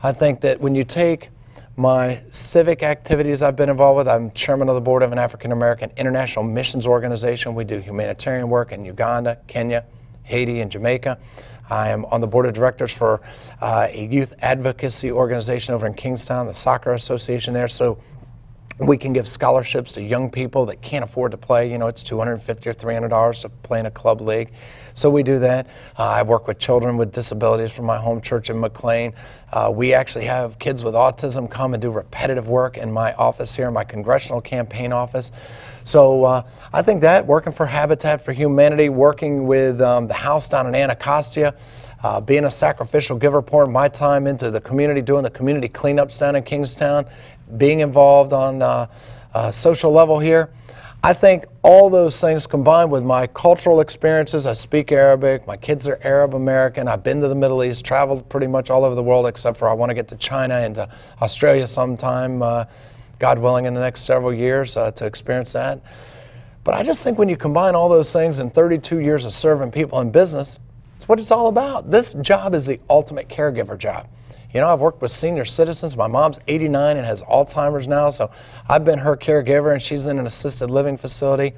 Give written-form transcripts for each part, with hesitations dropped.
I think that when you take my civic activities I've been involved with, I'm chairman of the board of an African American international missions organization. We do humanitarian work in Uganda, Kenya, Haiti, and Jamaica. I am on the board of directors for a youth advocacy organization over in Kingstown, the soccer association there. So we can give scholarships to young people that can't afford to play. You know, it's $250 or $300 to play in a club league. So we do that. I work with children with disabilities from my home church in McLean. We actually have kids with autism come and do repetitive work in my office here, my congressional campaign office. So I think that working for Habitat for Humanity, working with the house down in Anacostia, being a sacrificial giver, pouring my time into the community, doing the community cleanups down in Kingstown, being involved on a social level here. I think all those things combined with my cultural experiences. I speak Arabic, my kids are Arab American, I've been to the Middle East, traveled pretty much all over the world except for I want to get to China and to Australia sometime, God willing, in the next several years to experience that. But I just think when you combine all those things in 32 years of serving people in business, it's what it's all about. This job is the ultimate caregiver job. You know, I've worked with senior citizens. My mom's 89 and has Alzheimer's now, so I've been her caregiver, and she's in an assisted living facility.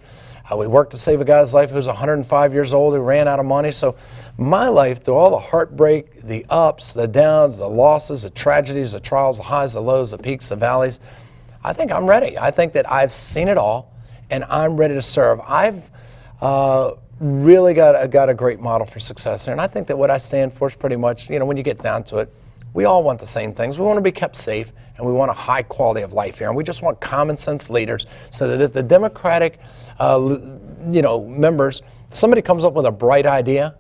We worked to save a guy's life who was 105 years old who ran out of money. So my life, through all the heartbreak, the ups, the downs, the losses, the tragedies, the trials, the highs, the lows, the peaks, the valleys, I think I'm ready. I think that I've seen it all, and I'm ready to serve. I've really got a great model for success here, and I think that what I stand for is pretty much, you know, when you get down to it, we all want the same things. We want to be kept safe, and we want a high quality of life here. And we just want common sense leaders so that if the Democratic members, somebody comes up with a bright idea,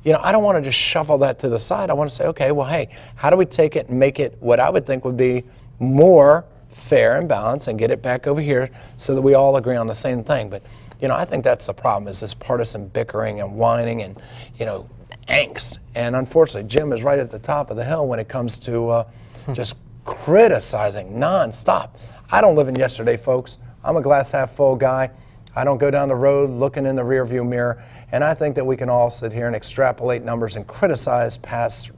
you know, I don't want to just shuffle that to the side. I want to say, okay, well, hey, how do we take it and make it what I would think would be more fair and balanced and get it back over here so that we all agree on the same thing. But, you know, I think that's the problem, is this partisan bickering and whining and, you know, angst. And unfortunately, Jim is right at the top of the hill when it comes to just criticizing nonstop. I don't live in yesterday, folks. I'm a glass half full guy. I don't go down the road looking in the rearview mirror. And I think that we can all sit here and extrapolate numbers and criticize past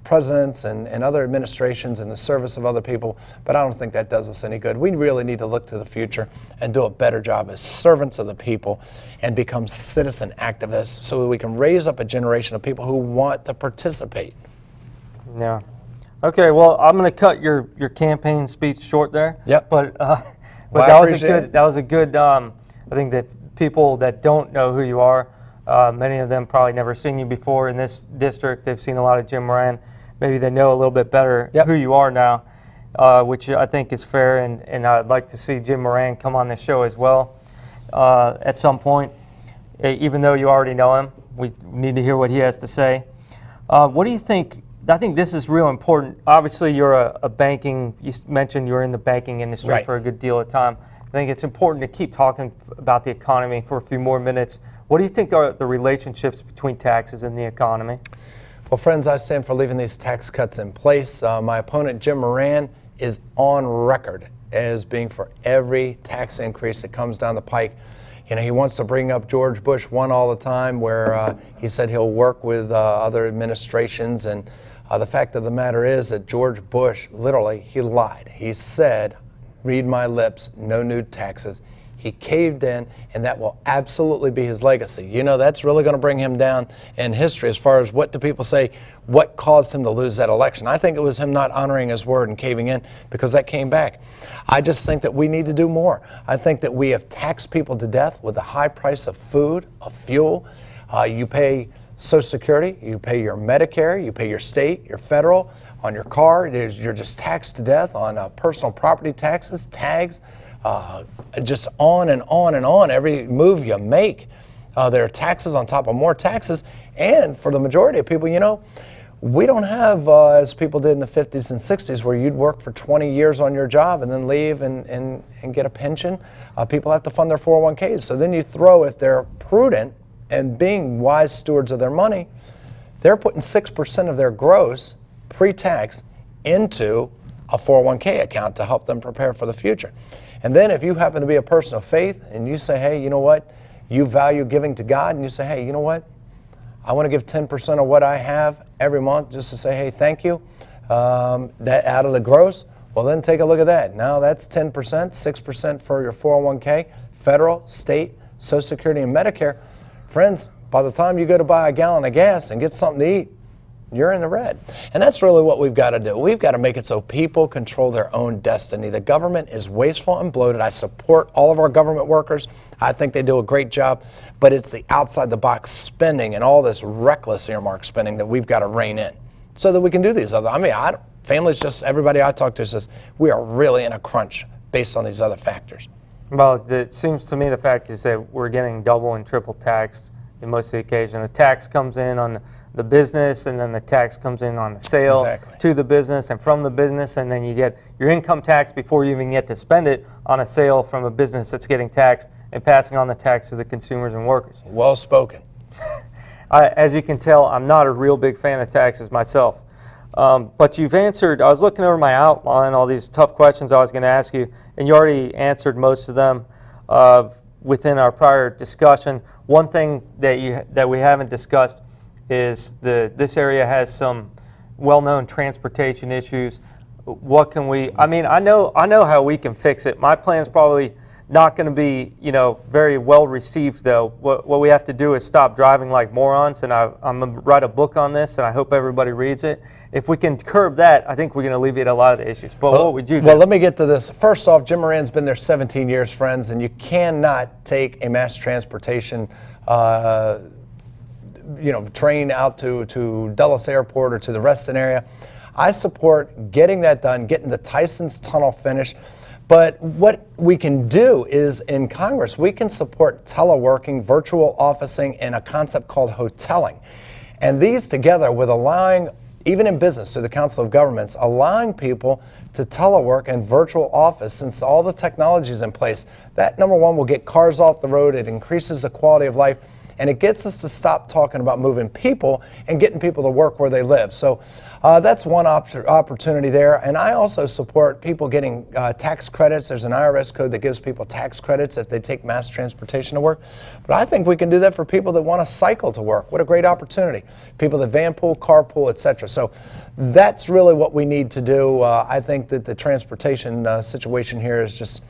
presidents and other administrations in the service of other people, but I don't think that does us any good. We really need to look to the future and do a better job as servants of the people and become citizen activists so that we can raise up a generation of people who want to participate. Yeah. Okay, well, I'm going to cut your campaign speech short there. Yep. But well, that was a good I think that people that don't know who you are, many of them probably never seen you before in this district. They've seen a lot of Jim Moran. Maybe they know a little bit better who you are now, which I think is fair, and I'd like to see Jim Moran come on the show as well at some point. Even though you already know him, we need to hear what he has to say. What do you think? I think this is real important. Obviously, you're a banking, you mentioned you're in the banking industry for a good deal of time. I think it's important to keep talking about the economy for a few more minutes. What do you think are the relationships between taxes and the economy? Well, friends, I stand for leaving these tax cuts in place. My opponent, Jim Moran, is on record as being for every tax increase that comes down the pike. You know, he wants to bring up George Bush 1 all the time, where he said he'll work with other administrations. And the fact of the matter is that George Bush, literally, he lied. He said, read my lips, no new taxes. He caved in, and that will absolutely be his legacy. You know, that's really going to bring him down in history as far as what do people say, what caused him to lose that election. I think it was him not honoring his word and caving in, because that came back. I just think that we need to do more. I think that we have taxed people to death with the high price of food, of fuel. You pay Social Security, you pay your Medicare, you pay your state, your federal, on your car. You're just taxed to death on personal property taxes, tags, just on and on and on. Every move you make, there are taxes on top of more taxes. And for the majority of people, you know, we don't have, as people did in the 50s and 60s, where you'd work for 20 years on your job and then leave and get a pension. People have to fund their 401ks. So then you throw, if they're prudent and being wise stewards of their money, they're putting 6% of their gross pre-tax into a 401k account to help them prepare for the future. And then if you happen to be a person of faith and you say, hey, you know what, you value giving to God, and you say, hey, you know what, I want to give 10% of what I have every month just to say, hey, thank you. That out of the gross, well, then take a look at that. Now that's 10%, 6% for your 401k, federal, state, Social Security, and Medicare. Friends, by the time you go to buy a gallon of gas and get something to eat, you're in the red. And that's really what we've got to do. We've got to make it so people control their own destiny. The government is wasteful and bloated. I support all of our government workers. I think they do a great job. But it's the outside-the-box spending and all this reckless earmark spending that we've got to rein in so that we can do these other. Families, just everybody I talk to says we are really in a crunch based on these other factors. Well, it seems to me the fact is that we're getting double and triple taxed in most of the occasion. The tax comes in on the business, and then the tax comes in on the sale to the business and from the business, and then you get your income tax before you even get to spend it on a sale from a business that's getting taxed and passing on the tax to the consumers and workers. Well spoken. As you can tell, I'm not a real big fan of taxes myself. But you've answered, I was looking over my outline, all these tough questions I was going to ask you, and you already answered most of them within our prior discussion. One thing that we haven't discussed is this area has some well-known transportation issues. What can we, I know how we can fix it. My plan's probably not going to be, very well received though. What we have to do is stop driving like morons, and I'm going to write a book on this, and I hope everybody reads it. If we can curb that, I think we can alleviate a lot of the issues. But what would you do? Well, let me get to this. First off, Jim Moran's been there 17 years, friends, and you cannot take a mass transportation train out to Dulles Airport or to the Reston area. I support getting that done, getting the Tyson's Tunnel finished. But what we can do is in Congress, we can support teleworking, virtual officing, and a concept called hoteling. And these together with allowing, even in business, to the Council of Governments, allowing people to telework and virtual office, since all the technology is in place, that number one will get cars off the road, it increases the quality of life, and it gets us to stop talking about moving people and getting people to work where they live. So that's one opportunity there. And I also support people getting tax credits. There's an IRS code that gives people tax credits if they take mass transportation to work. But I think we can do that for people that want to cycle to work. What a great opportunity. People that vanpool, carpool, etc. So that's really what we need to do. I think that the transportation situation here is just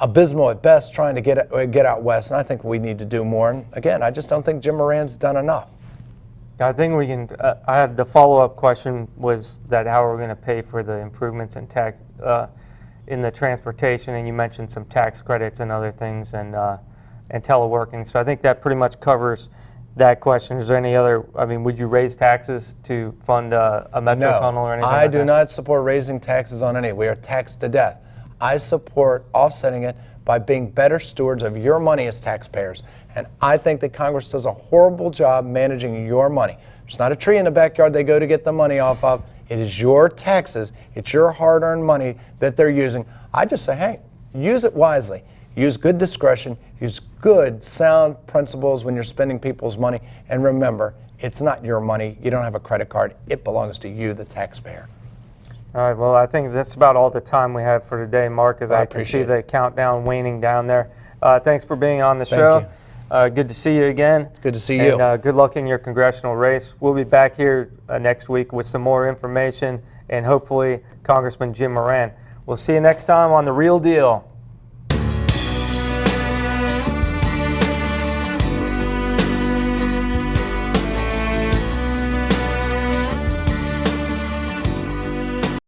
abysmal at best, trying to get out west, and I think we need to do more. And again, I just don't think Jim Moran's done enough. I think we can. I had the follow-up question was that how are we going to pay for the improvements in tax in the transportation, and you mentioned some tax credits and other things, and teleworking. So I think that pretty much covers that question. Is there any other? Would you raise taxes to fund a metro tunnel or anything? I do not support raising taxes on any. We are taxed to death. I support offsetting it by being better stewards of your money as taxpayers. And I think that Congress does a horrible job managing your money. There's not a tree in the backyard they go to get the money off of. It is your taxes. It's your hard-earned money that they're using. I just say, hey, use it wisely. Use good discretion. Use good, sound principles when you're spending people's money. And remember, it's not your money. You don't have a credit card. It belongs to you, the taxpayer. All right, well, I think that's about all the time we have for today, Mark, as I can see the countdown waning down there. Thanks for being on the show. Good to see you again. Good to see you. And good luck in your congressional race. We'll be back here next week with some more information and hopefully Congressman Jim Moran. We'll see you next time on The Real Deal.